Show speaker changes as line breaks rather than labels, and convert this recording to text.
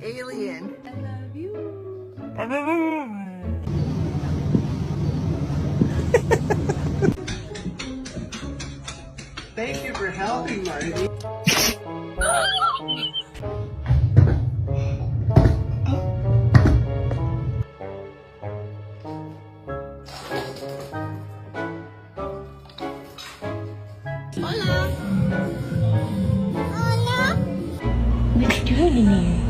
the alien.
I love you.
Thank you for helping, Marty.
Hola. Hola.
What's doing in here?